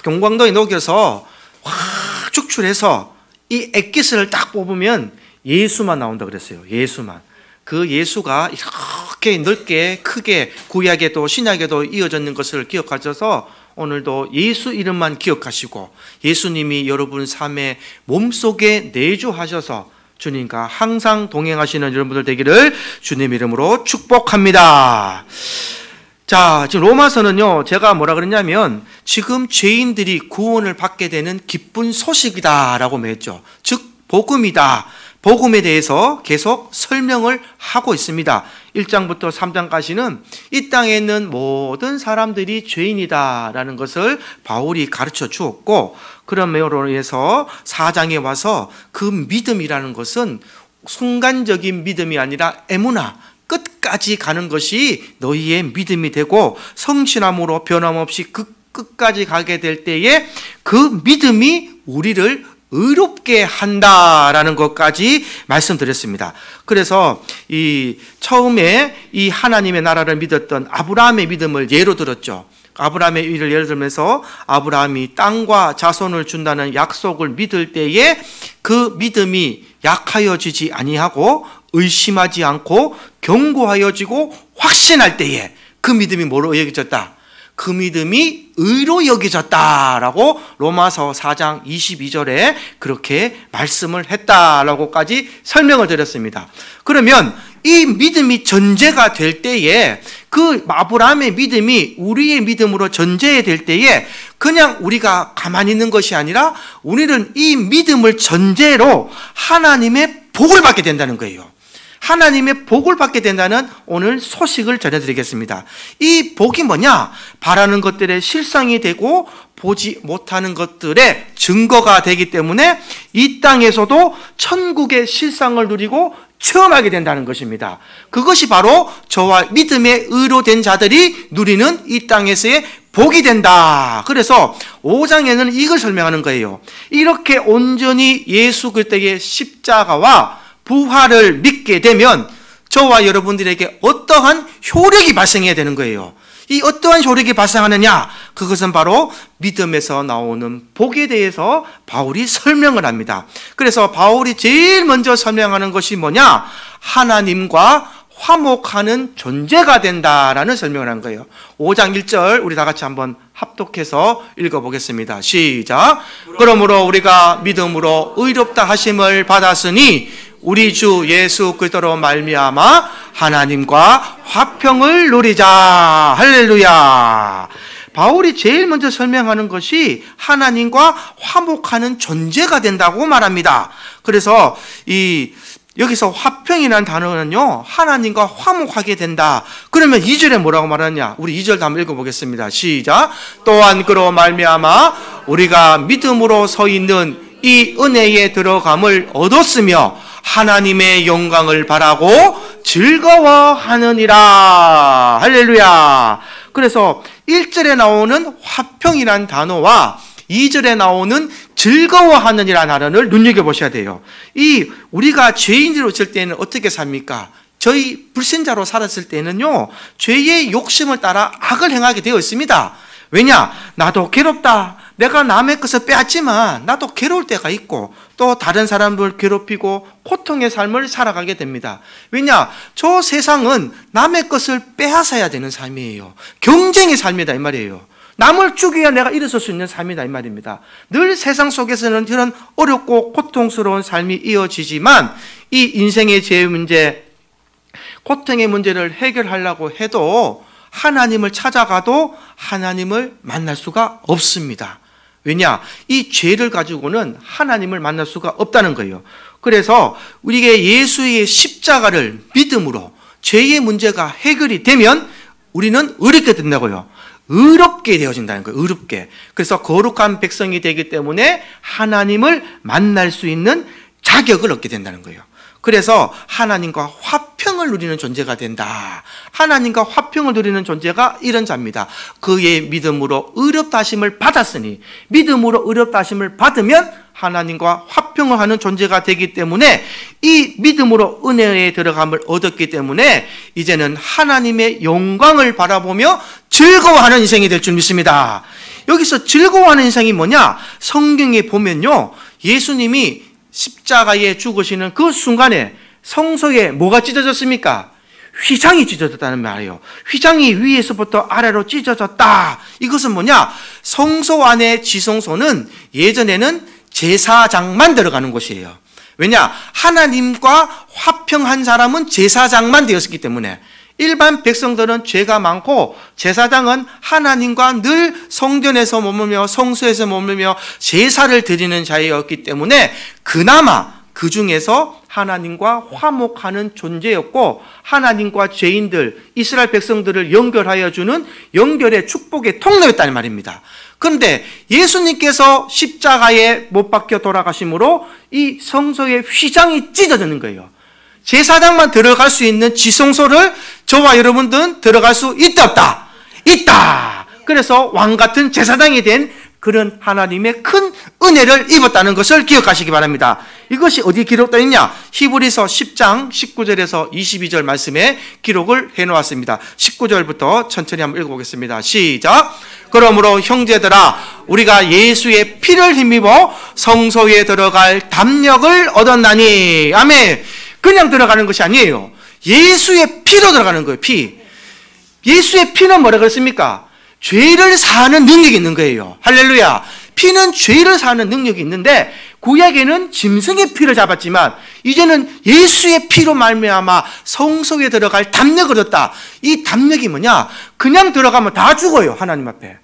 경광도에 녹여서 확 축출해서 이 액기스를 딱 뽑으면 예수만 나온다 그랬어요. 예수만. 그 예수가 이렇게 넓게 크게 구약에도 신약에도 이어졌는 것을 기억하셔서 오늘도 예수 이름만 기억하시고 예수님이 여러분 삶의 몸속에 내주하셔서 주님과 항상 동행하시는 여러분들 되기를 주님 이름으로 축복합니다. 자, 지금 로마서는요, 제가 뭐라 그랬냐면 지금 죄인들이 구원을 받게 되는 기쁜 소식이다라고 했죠. 즉 복음이다. 복음에 대해서 계속 설명을 하고 있습니다. 1장부터 3장까지는 이 땅에 있는 모든 사람들이 죄인이다라는 것을 바울이 가르쳐 주었고, 그러므로 인해서 4장에 와서 그 믿음이라는 것은 순간적인 믿음이 아니라 에무나, 끝까지 가는 것이 너희의 믿음이 되고 성실함으로 변함없이 그 끝까지 가게 될 때에 그 믿음이 우리를 의롭게 한다라는 것까지 말씀드렸습니다. 그래서 이 처음에 이 하나님의 나라를 믿었던 아브라함의 믿음을 예로 들었죠. 아브라함의 일을 예를 들면서 아브라함이 땅과 자손을 준다는 약속을 믿을 때에 그 믿음이 약하여지지 아니하고 의심하지 않고 견고하여지고 확신할 때에 그 믿음이 뭐로 여겨졌다? 그 믿음이 의로 여겨졌다라고 로마서 4장 22절에 그렇게 말씀을 했다라고까지 설명을 드렸습니다. 그러면 이 믿음이 전제가 될 때에 그 아브라함의 믿음이 우리의 믿음으로 전제될 때에 그냥 우리가 가만히 있는 것이 아니라 우리는 이 믿음을 전제로 하나님의 복을 받게 된다는 거예요. 하나님의 복을 받게 된다는 오늘 소식을 전해드리겠습니다. 이 복이 뭐냐? 바라는 것들의 실상이 되고 보지 못하는 것들의 증거가 되기 때문에 이 땅에서도 천국의 실상을 누리고 체험하게 된다는 것입니다. 그것이 바로 저와 믿음의 의로 된 자들이 누리는 이 땅에서의 복이 된다. 그래서 5장에는 이걸 설명하는 거예요. 이렇게 온전히 예수 그리스도의 십자가와 부활을 믿게 되면 저와 여러분들에게 어떠한 효력이 발생해야 되는 거예요. 이 어떠한 효력이 발생하느냐? 그것은 바로 믿음에서 나오는 복에 대해서 바울이 설명을 합니다. 그래서 바울이 제일 먼저 설명하는 것이 뭐냐? 하나님과 화목하는 존재가 된다라는 설명을 한 거예요. 5장 1절 우리 다 같이 한번 합독해서 읽어보겠습니다. 시작. 그러므로 우리가 믿음으로 의롭다 하심을 받았으니 우리 주 예수 그리스도로 말미암아 하나님과 화평을 누리자. 할렐루야. 바울이 제일 먼저 설명하는 것이 하나님과 화목하는 존재가 된다고 말합니다. 그래서 여기서 화평이라는 단어는요, 하나님과 화목하게 된다. 그러면 2절에 뭐라고 말하느냐? 우리 2절 한번 읽어보겠습니다. 시작. 또한 그로 말미암아 우리가 믿음으로 서 있는 이 은혜에 들어감을 얻었으며 하나님의 영광을 바라고 즐거워하느니라. 할렐루야. 그래서 1절에 나오는 화평이라는 단어와 2절에 나오는 즐거워하느니라는 단어를 눈여겨보셔야 돼요. 우리가 죄인으로 있을 때는 어떻게 삽니까? 저희 불신자로 살았을 때는요, 죄의 욕심을 따라 악을 행하게 되어 있습니다. 왜냐? 나도 괴롭다. 내가 남의 것을 빼앗지만 나도 괴로울 때가 있고 또 다른 사람을 괴롭히고 고통의 삶을 살아가게 됩니다. 왜냐? 저 세상은 남의 것을 빼앗아야 되는 삶이에요. 경쟁의 삶이다 이 말이에요. 남을 죽여야 내가 일어설 수 있는 삶이다 이 말입니다. 늘 세상 속에서는 이런 어렵고 고통스러운 삶이 이어지지만 이 인생의 죄의 문제, 고통의 문제를 해결하려고 해도 하나님을 찾아가도 하나님을 만날 수가 없습니다. 왜냐? 이 죄를 가지고는 하나님을 만날 수가 없다는 거예요. 그래서 우리가 예수의 십자가를 믿음으로 죄의 문제가 해결이 되면 우리는 의롭게 된다고요. 의롭게 되어진다는 거예요. 의롭게. 그래서 거룩한 백성이 되기 때문에 하나님을 만날 수 있는 자격을 얻게 된다는 거예요. 그래서 하나님과 화평을 누리는 존재가 된다. 하나님과 화평을 누리는 존재가 이런 자입니다. 그의 믿음으로 의롭다 하심을 받았으니, 믿음으로 의롭다 하심을 받으면 하나님과 화평을 하는 존재가 되기 때문에 이 믿음으로 은혜에 들어감을 얻었기 때문에 이제는 하나님의 영광을 바라보며 즐거워하는 인생이 될 줄 믿습니다. 여기서 즐거워하는 인상이 뭐냐? 성경에 보면요, 예수님이 십자가에 죽으시는 그 순간에 성소에 뭐가 찢어졌습니까? 휘장이 찢어졌다는 말이에요. 휘장이 위에서부터 아래로 찢어졌다. 이것은 뭐냐? 성소 안의 지성소는 예전에는 제사장만 들어가는 곳이에요. 왜냐? 하나님과 화평한 사람은 제사장만 되었기 때문에. 일반 백성들은 죄가 많고 제사장은 하나님과 늘 성전에서 머물며 성소에서 머물며 제사를 드리는 자였기 때문에 그나마 그 중에서 하나님과 화목하는 존재였고, 하나님과 죄인들, 이스라엘 백성들을 연결하여 주는 연결의 축복의 통로였다는 말입니다. 그런데 예수님께서 십자가에 못 박혀 돌아가심으로 이 성소의 휘장이 찢어지는 거예요. 제사장만 들어갈 수 있는 지성소를 저와 여러분들은 들어갈 수 있다 없다? 있다. 그래서 왕 같은 제사장이 된 그런 하나님의 큰 은혜를 입었다는 것을 기억하시기 바랍니다. 이것이 어디 기록되어 있냐? 히브리서 10장 19절에서 22절 말씀에 기록을 해놓았습니다. 19절부터 천천히 한번 읽어보겠습니다. 시작. 그러므로 형제들아, 우리가 예수의 피를 힘입어 성소에 들어갈 담력을 얻었나니. 아멘. 그냥 들어가는 것이 아니에요. 예수의 피로 들어가는 거예요. 피. 예수의 피는 뭐라 그랬습니까? 죄를 사하는 능력이 있는 거예요. 할렐루야. 피는 죄를 사하는 능력이 있는데, 구약에는 짐승의 피를 잡았지만 이제는 예수의 피로 말미암아 성소에 들어갈 담력을 얻었다. 이 담력이 뭐냐? 그냥 들어가면 다 죽어요. 하나님 앞에.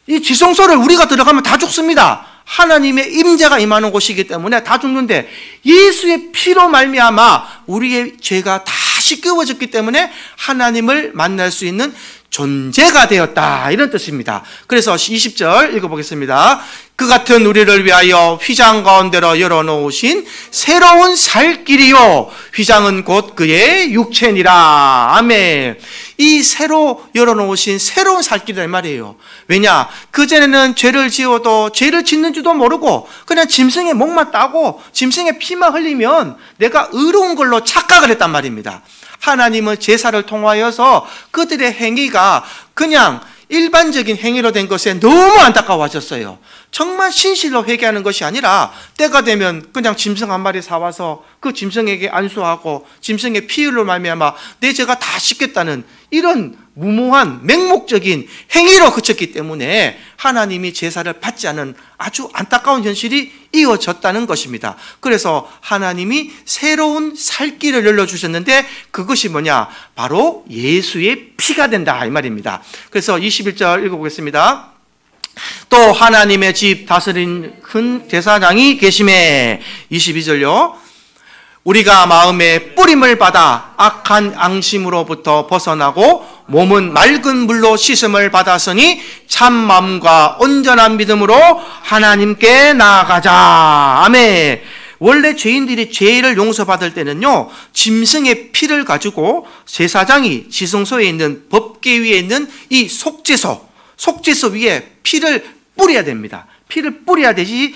이 지성소를 우리가 들어가면 다 죽습니다. 하나님의 임재가 임하는 곳이기 때문에 다 죽는데, 예수의 피로 말미암아 우리의 죄가 다 씻겨졌기 때문에 하나님을 만날 수 있는 존재가 되었다, 이런 뜻입니다. 그래서 20절 읽어보겠습니다. 그 같은 우리를 위하여 휘장 가운데로 열어놓으신 새로운 살 길이요, 휘장은 곧 그의 육체니라. 아멘. 이 새로 열어놓으신 새로운 살 길이란 말이에요. 왜냐? 그전에는 죄를 지어도 죄를 짓는지도 모르고 그냥 짐승의 목만 따고 짐승의 피만 흘리면 내가 의로운 걸로 착각을 했단 말입니다. 하나님은 제사를 통하여서 그들의 행위가 그냥 일반적인 행위로 된 것에 너무 안타까워하셨어요. 정말 신실로 회개하는 것이 아니라 때가 되면 그냥 짐승 한 마리 사와서 그 짐승에게 안수하고 짐승의 피흘로 말미암아 내 죄가 다 씻겠다는 이런 무모한 맹목적인 행위로 그쳤기 때문에 하나님이 제사를 받지 않은 아주 안타까운 현실이 이어졌다는 것입니다. 그래서 하나님이 새로운 살 길을 열려주셨는데 그것이 뭐냐? 바로 예수의 피가 된다, 이 말입니다. 그래서 21절 읽어보겠습니다. 또 하나님의 집 다스린 큰 제사장이 계심에. 22절요. 우리가 마음에 뿌림을 받아 악한 앙심으로부터 벗어나고 몸은 맑은 물로 씻음을 받았으니 참 마음과 온전한 믿음으로 하나님께 나아가자. 아멘. 원래 죄인들이 죄를 용서받을 때는요, 짐승의 피를 가지고 제사장이 지성소에 있는 법궤 위에 있는 이 속죄소 위에 피를 뿌려야 됩니다. 피를 뿌려야 되지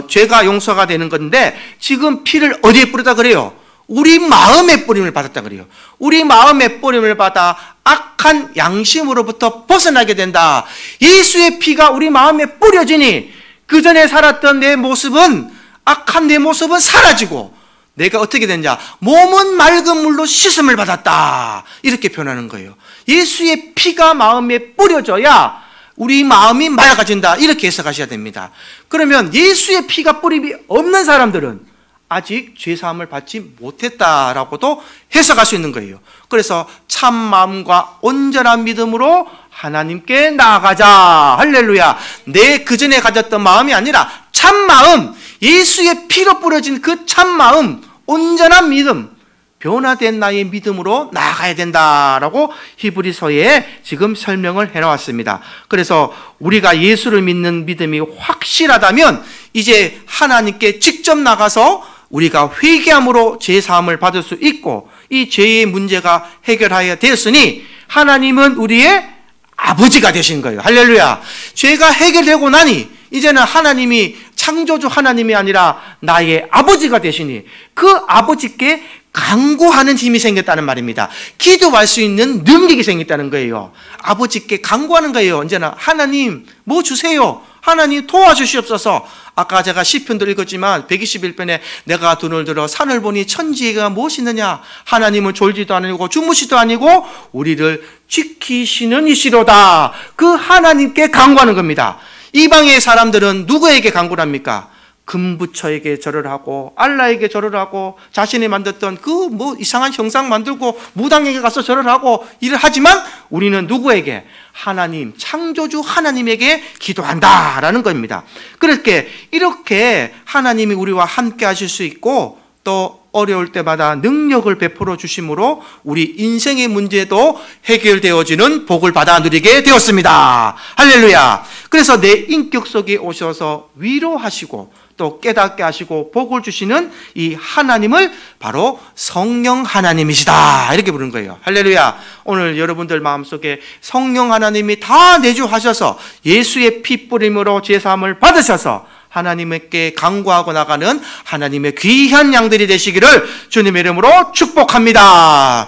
죄가 용서가 되는 건데, 지금 피를 어디에 뿌리다 그래요? 우리 마음에 뿌림을 받았다 그래요. 우리 마음에 뿌림을 받아 악한 양심으로부터 벗어나게 된다. 예수의 피가 우리 마음에 뿌려지니 그 전에 살았던 내 모습은, 악한 내 모습은 사라지고 내가 어떻게 됐냐? 몸은 맑은 물로 씻음을 받았다, 이렇게 표현하는 거예요. 예수의 피가 마음에 뿌려져야 우리 마음이 맑아진다, 이렇게 해석하셔야 됩니다. 그러면 예수의 피가 뿌림이 없는 사람들은 아직 죄사함을 받지 못했다라고도 해석할 수 있는 거예요. 그래서 참 마음과 온전한 믿음으로 하나님께 나아가자. 할렐루야. 내 그전에 가졌던 마음이 아니라 참 마음, 예수의 피로 뿌려진 그 참 마음, 온전한 믿음, 변화된 나의 믿음으로 나아가야 된다라고 히브리서에 지금 설명을 해놓았습니다. 그래서 우리가 예수를 믿는 믿음이 확실하다면 이제 하나님께 직접 나가서 우리가 회개함으로 죄사함을 받을 수 있고, 이 죄의 문제가 해결하여 되었으니 하나님은 우리의 아버지가 되신 거예요. 할렐루야. 죄가 해결되고 나니 이제는 하나님이 창조주 하나님이 아니라 나의 아버지가 되시니 그 아버지께 간구하는 힘이 생겼다는 말입니다. 기도할 수 있는 능력이 생겼다는 거예요. 아버지께 간구하는 거예요. 언제나 하나님 뭐 주세요. 하나님 도와주시옵소서. 아까 제가 시편도 읽었지만 121편에 내가 눈을 들어 산을 보니 천지가 무엇이느냐. 하나님은 졸지도 아니고 주무시도 아니고 우리를 지키시는 이시로다. 그 하나님께 간구하는 겁니다. 이방의 사람들은 누구에게 간구를 합니까? 금부처에게 절을 하고 알라에게 절을 하고 자신이 만들었던 그 뭐 이상한 형상 만들고 무당에게 가서 절을 하고 일을 하지만 우리는 누구에게? 하나님, 창조주 하나님에게 기도한다라는 겁니다. 그렇게 이렇게 하나님이 우리와 함께 하실 수 있고 또 어려울 때마다 능력을 베풀어 주심으로 우리 인생의 문제도 해결되어지는 복을 받아 누리게 되었습니다. 할렐루야. 그래서 내 인격 속에 오셔서 위로하시고 또 깨닫게 하시고 복을 주시는 이 하나님을 바로 성령 하나님이시다 이렇게 부르는 거예요. 할렐루야. 오늘 여러분들 마음속에 성령 하나님이 다 내주하셔서 예수의 피 뿌림으로 제사함을 받으셔서 하나님께 간구하고 나가는 하나님의 귀한 양들이 되시기를 주님의 이름으로 축복합니다.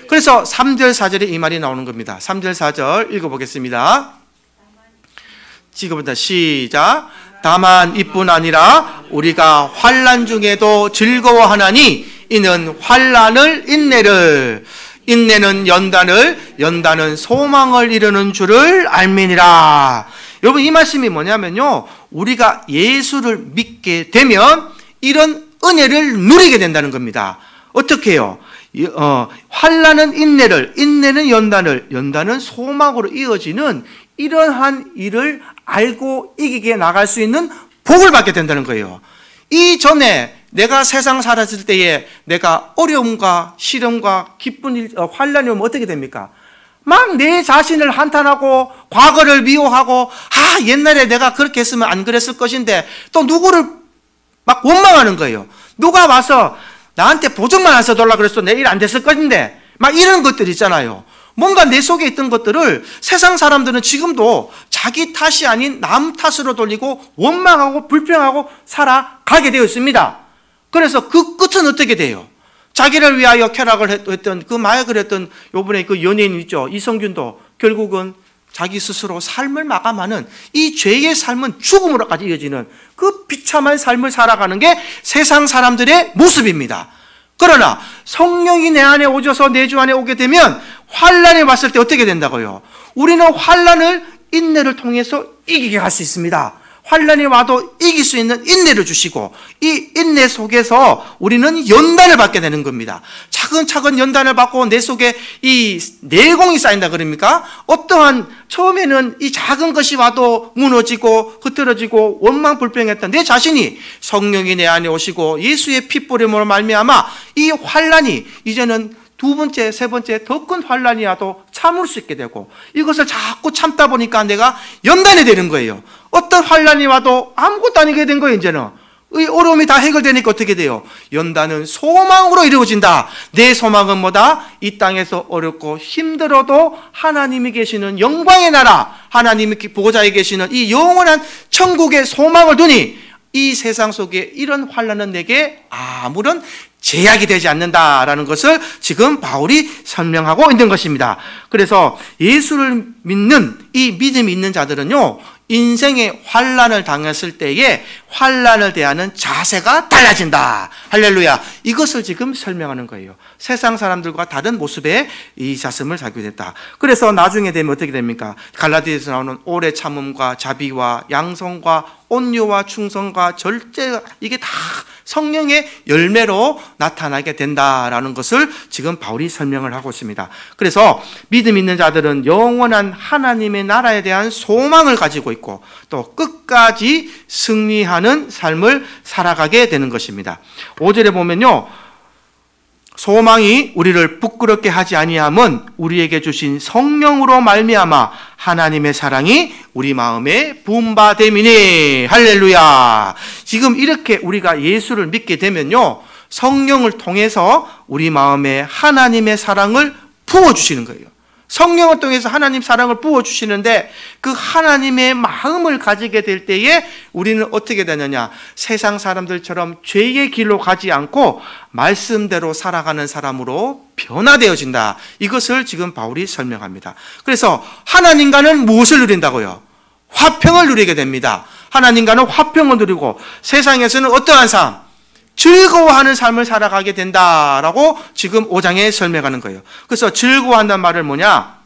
그래서 3절 4절에 이 말이 나오는 겁니다. 3절 4절 읽어보겠습니다. 지금부터 시작. 다만 이뿐 아니라 우리가 환난 중에도 즐거워하나니 이는 환난을 인내는 연단은 소망을 이루는 줄을 알미니라. 여러분 이 말씀이 뭐냐면요, 우리가 예수를 믿게 되면 이런 은혜를 누리게 된다는 겁니다. 어떻게 해요? 환난은 인내는 연단은 소망으로 이어지는 이러한 일을 알고 이기게 나갈 수 있는 복을 받게 된다는 거예요. 이전에 내가 세상 살았을 때에 내가 어려움과 시련과 기쁜 일, 환난이 오면 어떻게 됩니까? 막 내 자신을 한탄하고 과거를 미워하고 옛날에 내가 그렇게 했으면 안 그랬을 것인데 또 누구를 막 원망하는 거예요. 누가 와서 나한테 보증만 안 써달라 그랬어. 내 일 안 됐을 것인데 막 이런 것들 있잖아요. 뭔가 내 속에 있던 것들을 세상 사람들은 지금도 자기 탓이 아닌 남 탓으로 돌리고 원망하고 불평하고 살아가게 되어 있습니다. 그래서 그 끝은 어떻게 돼요? 자기를 위하여 쾌락을 했던 그 마약을 했던 요번에 그 연예인 있죠, 이성균도 결국은 자기 스스로 삶을 마감하는 이 죄의 삶은 죽음으로까지 이어지는 그 비참한 삶을 살아가는 게 세상 사람들의 모습입니다. 그러나 성령이 내 안에 오셔서 내 주 안에 오게 되면 환난이 왔을 때 어떻게 된다고요? 우리는 환난을 인내를 통해서 이기게 할 수 있습니다. 환난이 와도 이길 수 있는 인내를 주시고 이 인내 속에서 우리는 연단을 받게 되는 겁니다. 차근차근 연단을 받고 내 속에 이 내공이 쌓인다 그럽니까? 어떠한 처음에는 이 작은 것이 와도 무너지고 흐트러지고 원망 불평했던 내 자신이 성령이 내 안에 오시고 예수의 핏부림으로 말미암아 이 환난이 이제는 두 번째, 세 번째 더 큰 환난이 와도 참을 수 있게 되고 이것을 자꾸 참다 보니까 내가 연단이 되는 거예요. 어떤 환난이 와도 아무것도 아니게 된 거예요. 이제는 이 어려움이 다 해결되니까 어떻게 돼요? 연단은 소망으로 이루어진다. 내 소망은 뭐다? 이 땅에서 어렵고 힘들어도 하나님이 계시는 영광의 나라, 하나님이 보호자에 계시는 이 영원한 천국의 소망을 두니 이 세상 속에 이런 환난은 내게 아무런 제약이 되지 않는다라는 것을 지금 바울이 설명하고 있는 것입니다. 그래서 예수를 믿는 이 믿음이 있는 자들은요, 인생의 환난을 당했을 때에 환난을 대하는 자세가 달라진다. 할렐루야. 이것을 지금 설명하는 거예요. 세상 사람들과 다른 모습의 이 자슴을 살게 됐다. 그래서 나중에 되면 어떻게 됩니까? 갈라디아에서 나오는 오래 참음과 자비와 양성과 온유와 충성과 절제, 이게 다 성령의 열매로 나타나게 된다라는 것을 지금 바울이 설명을 하고 있습니다. 그래서 믿음 있는 자들은 영원한 하나님의 나라에 대한 소망을 가지고 있고 또 끝까지 승리하는 삶을 살아가게 되는 것입니다. 5절에 보면요, 소망이 우리를 부끄럽게 하지 아니함은 우리에게 주신 성령으로 말미암아 하나님의 사랑이 우리 마음에 부음받음이니. 할렐루야. 지금 이렇게 우리가 예수를 믿게 되면요, 성령을 통해서 우리 마음에 하나님의 사랑을 부어주시는 거예요. 성령을 통해서 하나님 사랑을 부어주시는데 그 하나님의 마음을 가지게 될 때에 우리는 어떻게 되느냐? 세상 사람들처럼 죄의 길로 가지 않고 말씀대로 살아가는 사람으로 변화되어진다. 이것을 지금 바울이 설명합니다. 그래서 하나님과는 무엇을 누린다고요? 화평을 누리게 됩니다. 하나님과는 화평을 누리고 세상에서는 어떠한 삶? 즐거워하는 삶을 살아가게 된다라고 지금 5장에 설명하는 거예요. 그래서 즐거워한다는 말은 뭐냐?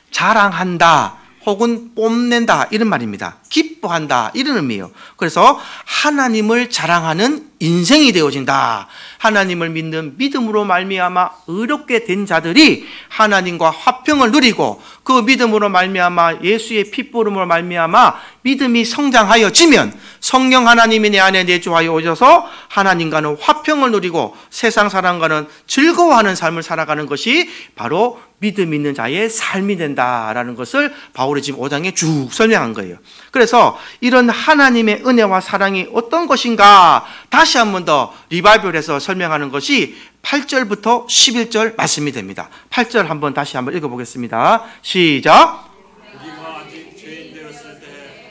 자랑한다 혹은 뽐낸다 이런 말입니다. 기뻐한다 이런 의미예요. 그래서 하나님을 자랑하는 인생이 되어진다. 하나님을 믿는 믿음으로 말미암아 의롭게 된 자들이 하나님과 화평을 누리고 그 믿음으로 말미암아 예수의 핏부름으로 말미암아 믿음이 성장하여지면 성령 하나님이 내 안에 내주하여 오셔서 하나님과는 화평을 누리고 세상 사람과는 즐거워하는 삶을 살아가는 것이 바로 믿음 있는 자의 삶이 된다라는 것을 바울이 지금 5장에 쭉 설명한 거예요. 그래서 이런 하나님의 은혜와 사랑이 어떤 것인가 다시 한 번 더 리바이벌해서 설명하는 것이 8절부터 11절 말씀이 됩니다. 8절 한번 다시 한번 읽어보겠습니다. 시작. 우리가 아직 죄인 되었을 때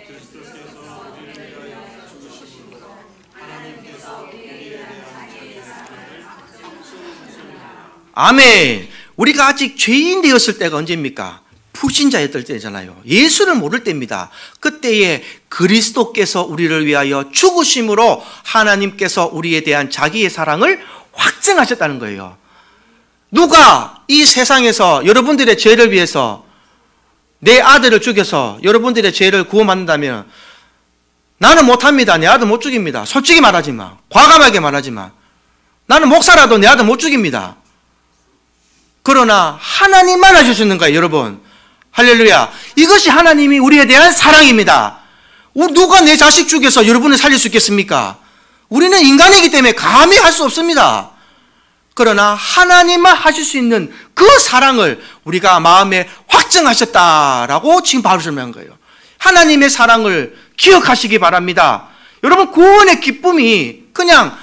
그리스도께서 우리를 위하여 죽으심으로 하나님께서 우리에 대한 자기의 사랑을 확증하셨습니다. 아멘. 우리가 아직 죄인 되었을 때가 언제입니까? 불신자였을 때잖아요. 예수를 모를 때입니다. 그때에 그리스도께서 우리를 위하여 죽으심으로 하나님께서 우리에 대한 자기의 사랑을 확증하셨다는 거예요. 누가 이 세상에서 여러분들의 죄를 위해서 내 아들을 죽여서 여러분들의 죄를 구원받는다면 나는 못합니다. 내 아들 못 죽입니다. 솔직히 말하지만, 과감하게 말하지만 나는 목사라도 내 아들 못 죽입니다. 그러나 하나님만 하실 수 있는 거예요, 여러분. 할렐루야. 이것이 하나님이 우리에 대한 사랑입니다. 누가 내 자식 죽여서 여러분을 살릴 수 있겠습니까? 우리는 인간이기 때문에 감히 할 수 없습니다. 그러나 하나님만 하실 수 있는 그 사랑을 우리가 마음에 확증하셨다라고 지금 바로 설명한 거예요. 하나님의 사랑을 기억하시기 바랍니다. 여러분, 구원의 기쁨이 그냥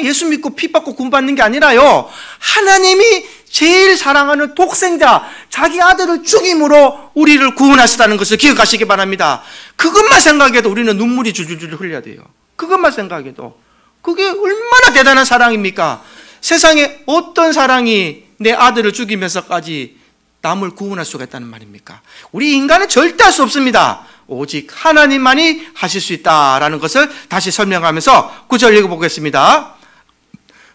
예수 믿고 피 받고 구원받는 게 아니라요, 하나님이 제일 사랑하는 독생자 자기 아들을 죽임으로 우리를 구원하시다는 것을 기억하시기 바랍니다. 그것만 생각해도 우리는 눈물이 줄줄줄 흘려야 돼요. 그것만 생각해도. 그게 얼마나 대단한 사랑입니까? 세상에 어떤 사랑이 내 아들을 죽이면서까지 남을 구원할 수가 있다는 말입니까? 우리 인간은 절대 할 수 없습니다. 오직 하나님만이 하실 수 있다라는 것을 다시 설명하면서 9절 읽어보겠습니다.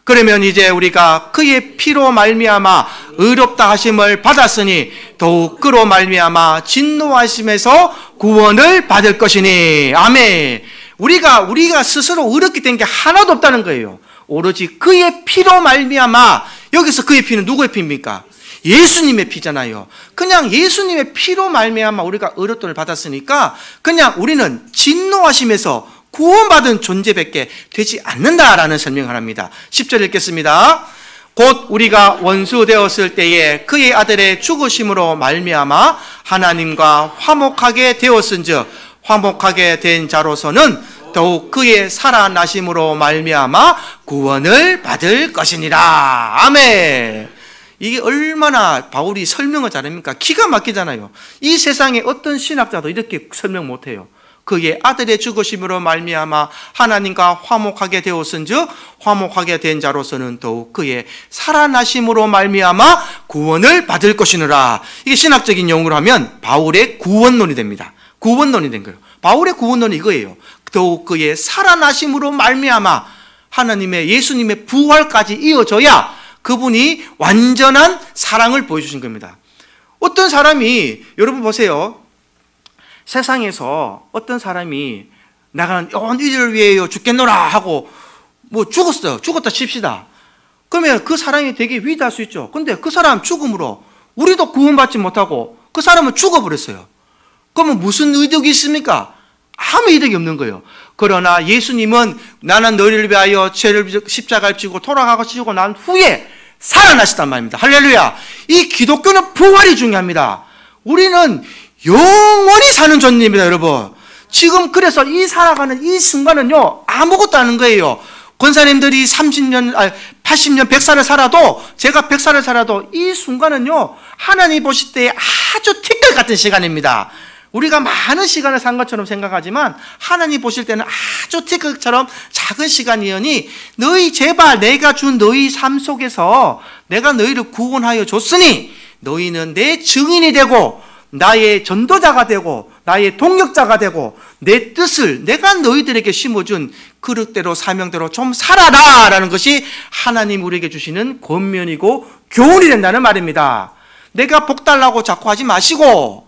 그러면 이제 우리가 그의 피로 말미암아 의롭다 하심을 받았으니 더욱 그로 말미암아 진노하심에서 구원을 받을 것이니. 아멘. 우리가 스스로 의롭게 된 게 하나도 없다는 거예요. 오로지 그의 피로 말미암아. 여기서 그의 피는 누구의 피입니까? 예수님의 피잖아요. 그냥 예수님의 피로 말미암아 우리가 의롭다를 받았으니까 그냥 우리는 진노하심에서 구원받은 존재밖에 되지 않는다라는 설명을 합니다. 10절 읽겠습니다. 곧 우리가 원수 되었을 때에 그의 아들의 죽으심으로 말미암아 하나님과 화목하게 되었은즉 화목하게 된 자로서는 더욱 그의 살아나심으로 말미암아 구원을 받을 것이니라. 아멘. 이게 얼마나 바울이 설명을 잘합니까? 기가 막히잖아요. 이 세상에 어떤 신학자도 이렇게 설명 못해요. 그의 아들의 죽으심으로 말미암아 하나님과 화목하게 되었은즉 화목하게 된 자로서는 더욱 그의 살아나심으로 말미암아 구원을 받을 것이니라. 이게 신학적인 용어로 하면 바울의 구원론이 됩니다. 구원론이 된 거예요. 바울의 구원론이 이거예요. 더욱 그의 살아나심으로 말미암아 하나님의 예수님의 부활까지 이어져야 그분이 완전한 사랑을 보여주신 겁니다. 어떤 사람이, 여러분 보세요. 세상에서 어떤 사람이 나는 이들을 위해요 죽겠노라 하고 뭐 죽었어요. 죽었다 칩시다. 그러면 그 사람이 되게 위대할 수 있죠. 근데 그 사람 죽음으로 우리도 구원받지 못하고 그 사람은 죽어버렸어요. 그러면 무슨 이득이 있습니까? 아무 이득이 없는 거예요. 그러나 예수님은 나는 너희를 위하여 죄를 십자가를 지고 돌아가시고 난 후에 살아나시단 말입니다. 할렐루야. 이 기독교는 부활이 중요합니다. 우리는 영원히 사는 존재입니다, 여러분. 지금 그래서 이 살아가는 이 순간은요, 아무것도 아닌 거예요. 권사님들이 30년, 80년, 100살을 살아도, 제가 100살을 살아도 이 순간은요, 하나님 보실 때 아주 티끌 같은 시간입니다. 우리가 많은 시간을 산 것처럼 생각하지만 하나님 보실 때는 아주 티끌처럼 작은 시간이오니 너희 제발 내가 준 너희 삶 속에서 내가 너희를 구원하여 줬으니 너희는 내 증인이 되고 나의 전도자가 되고 나의 동력자가 되고 내 뜻을 내가 너희들에게 심어준 그릇대로 사명대로 좀 살아라 라는 것이 하나님 우리에게 주시는 권면이고 교훈이 된다는 말입니다. 내가 복 달라고 자꾸 하지 마시고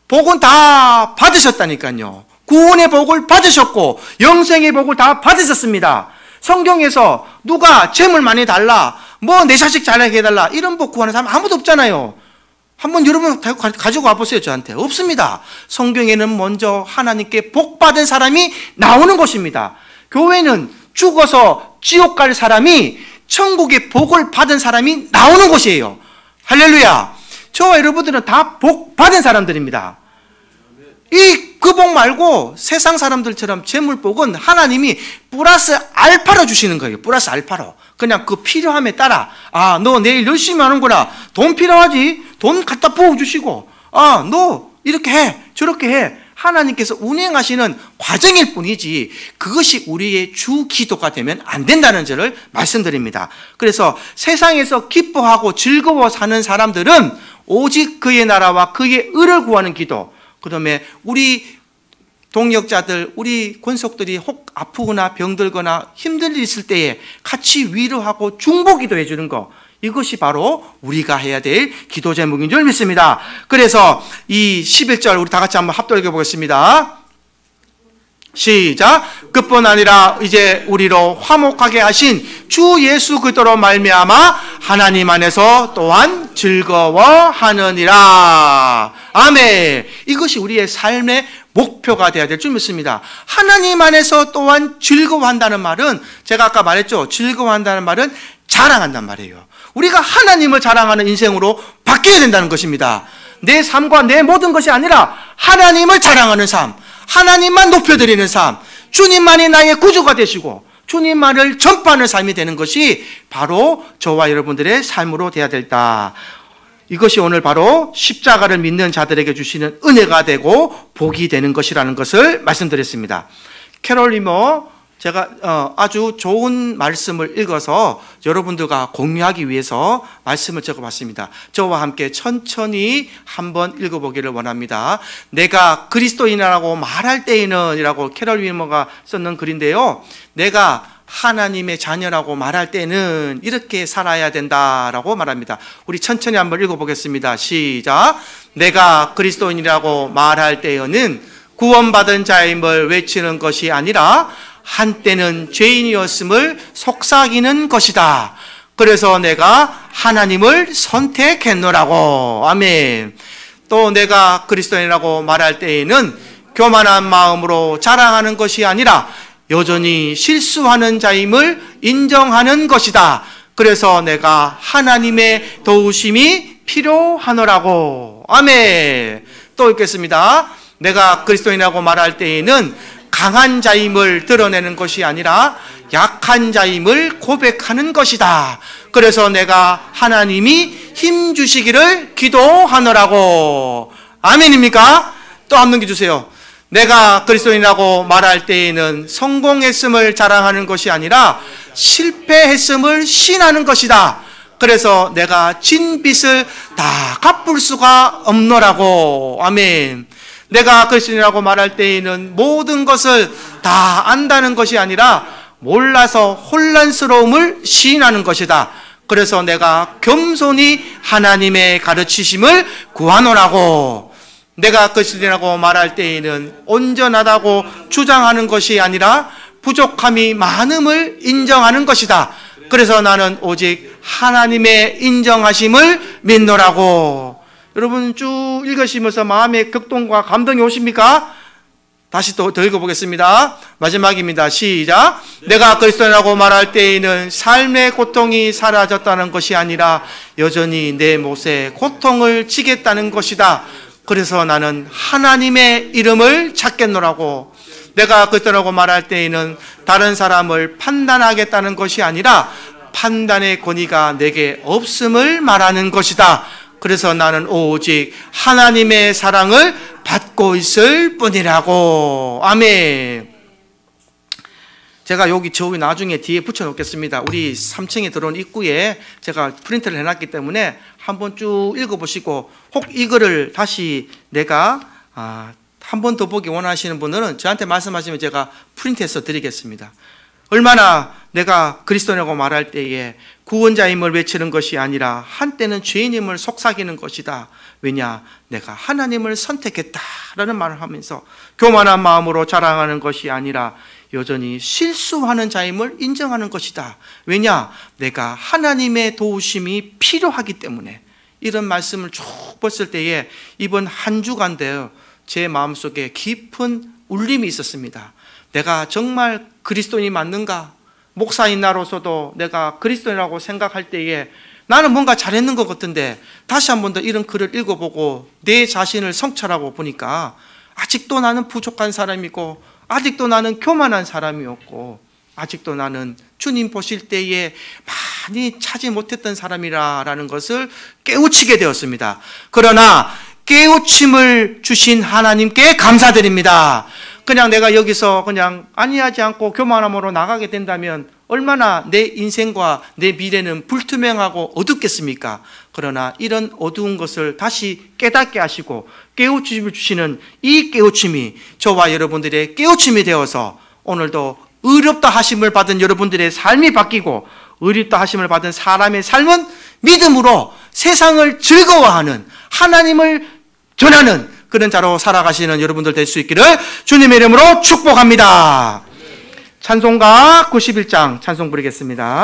복은 다 받으셨다니까요. 구원의 복을 받으셨고 영생의 복을 다 받으셨습니다. 성경에서 누가 재물 많이 달라, 뭐 내 자식 잘나게 해달라 이런 복 구하는 사람 아무도 없잖아요. 한번 여러분 가지고 와보세요. 저한테. 없습니다. 성경에는 먼저 하나님께 복 받은 사람이 나오는 것입니다. 교회는 죽어서 지옥 갈 사람이 천국의 복을 받은 사람이 나오는 곳이에요. 할렐루야. 저와 여러분들은 다 복 받은 사람들입니다. 그 복 말고 세상 사람들처럼 재물복은 하나님이 플러스 알파로 주시는 거예요. 플러스 알파로. 그냥 그 필요함에 따라, 너 내일 열심히 하는구나. 돈 필요하지? 돈 갖다 부어주시고, 너 이렇게 해, 저렇게 해. 하나님께서 운행하시는 과정일 뿐이지 그것이 우리의 주 기도가 되면 안 된다는 점을 말씀드립니다. 그래서 세상에서 기뻐하고 즐거워 사는 사람들은 오직 그의 나라와 그의 의를 구하는 기도, 그 다음에 우리 동역자들, 우리 권속들이 혹 아프거나 병들거나 힘든 일 있을 때에 같이 위로하고 중보기도 해주는 거, 이것이 바로 우리가 해야 될 기도 제목인 줄 믿습니다. 그래서 이 11절 우리 다 같이 한번 합독해 보겠습니다. 시작. 그뿐 아니라 이제 우리로 화목하게 하신 주 예수 그리스도로 말미암아 하나님 안에서 또한 즐거워하느니라. 아멘. 이것이 우리의 삶의 목표가 되어야 될 줄 믿습니다. 하나님 안에서 또한 즐거워한다는 말은, 제가 아까 말했죠, 즐거워한다는 말은 자랑한단 말이에요. 우리가 하나님을 자랑하는 인생으로 바뀌어야 된다는 것입니다. 내 삶과 내 모든 것이 아니라 하나님을 자랑하는 삶, 하나님만 높여드리는 삶, 주님만이 나의 구주가 되시고 주님만을 전파하는 삶이 되는 것이 바로 저와 여러분들의 삶으로 되어야 된다. 이것이 오늘 바로 십자가를 믿는 자들에게 주시는 은혜가 되고 복이 되는 것이라는 것을 말씀드렸습니다. 캐롤 리머, 제가 아주 좋은 말씀을 읽어서 여러분들과 공유하기 위해서 말씀을 적어봤습니다. 저와 함께 천천히 한번 읽어보기를 원합니다. 내가 그리스도인이라고 말할 때에는 이라고 캐롤 리머가 썼는 글인데요, 내가 하나님의 자녀라고 말할 때는 이렇게 살아야 된다라고 말합니다. 우리 천천히 한번 읽어보겠습니다. 시작. 내가 그리스도인이라고 말할 때에는 구원받은 자임을 외치는 것이 아니라 한때는 죄인이었음을 속삭이는 것이다. 그래서 내가 하나님을 선택했노라고. 아멘. 또 내가 그리스도인이라고 말할 때에는 교만한 마음으로 자랑하는 것이 아니라 여전히 실수하는 자임을 인정하는 것이다. 그래서 내가 하나님의 도우심이 필요하노라고. 아멘. 또 읽겠습니다. 내가 그리스도인이라고 말할 때에는 강한 자임을 드러내는 것이 아니라 약한 자임을 고백하는 것이다. 그래서 내가 하나님이 힘 주시기를 기도하노라고. 아멘입니까? 또 한 넘겨 주세요. 내가 그리스도인이라고 말할 때에는 성공했음을 자랑하는 것이 아니라 실패했음을 시인하는 것이다. 그래서 내가 진 빚을 다 갚을 수가 없노라고. 아멘. 내가 그리스도인이라고 말할 때에는 모든 것을 다 안다는 것이 아니라 몰라서 혼란스러움을 시인하는 것이다. 그래서 내가 겸손히 하나님의 가르치심을 구하노라고. 내가 그리스도인이라고 말할 때에는 온전하다고 주장하는 것이 아니라 부족함이 많음을 인정하는 것이다. 그래서 나는 오직 하나님의 인정하심을 믿노라고. 여러분 쭉 읽으시면서 마음의 격동과 감동이 오십니까? 다시 더 읽어보겠습니다. 마지막입니다. 시작. 내가 그리스도인이라고 말할 때에는 삶의 고통이 사라졌다는 것이 아니라 여전히 내 못에 고통을 지겠다는 것이다. 그래서 나는 하나님의 이름을 찾겠노라고. 내가 그때라고 말할 때에는 다른 사람을 판단하겠다는 것이 아니라 판단의 권위가 내게 없음을 말하는 것이다. 그래서 나는 오직 하나님의 사랑을 받고 있을 뿐이라고. 아멘. 제가 저기 나중에 뒤에 붙여놓겠습니다. 우리 3층에 들어온 입구에 제가 프린트를 해놨기 때문에 한번 쭉 읽어보시고, 혹 이거를 다시 내가 한 번 더 보기 원하시는 분들은 저한테 말씀하시면 제가 프린트해서 드리겠습니다. 얼마나 내가 그리스도라고 말할 때에 구원자임을 외치는 것이 아니라 한때는 죄인임을 속삭이는 것이다. 왜냐? 내가 하나님을 선택했다라는 말을 하면서 교만한 마음으로 자랑하는 것이 아니라 여전히 실수하는 자임을 인정하는 것이다. 왜냐? 내가 하나님의 도우심이 필요하기 때문에. 이런 말씀을 쭉 봤을 때에 이번 한 주간데요, 제 마음속에 깊은 울림이 있었습니다. 내가 정말 그리스도인이 맞는가? 목사인 나로서도 내가 그리스도인이라고 생각할 때에 나는 뭔가 잘했는 것 같은데, 다시 한 번 더 이런 글을 읽어보고 내 자신을 성찰하고 보니까 아직도 나는 부족한 사람이고, 아직도 나는 교만한 사람이었고, 아직도 나는 주님 보실 때에 많이 차지 못했던 사람이라는 것을 깨우치게 되었습니다. 그러나 깨우침을 주신 하나님께 감사드립니다. 그냥 내가 여기서 그냥 안이하지 않고 교만함으로 나가게 된다면 얼마나 내 인생과 내 미래는 불투명하고 어둡겠습니까? 그러나 이런 어두운 것을 다시 깨닫게 하시고 깨우침을 주시는 이 깨우침이 저와 여러분들의 깨우침이 되어서 오늘도 의롭다 하심을 받은 여러분들의 삶이 바뀌고, 의롭다 하심을 받은 사람의 삶은 믿음으로 세상을 즐거워하는, 하나님을 전하는 그런 자로 살아가시는 여러분들 될 수 있기를 주님의 이름으로 축복합니다. 찬송가 91장 찬송 부르겠습니다.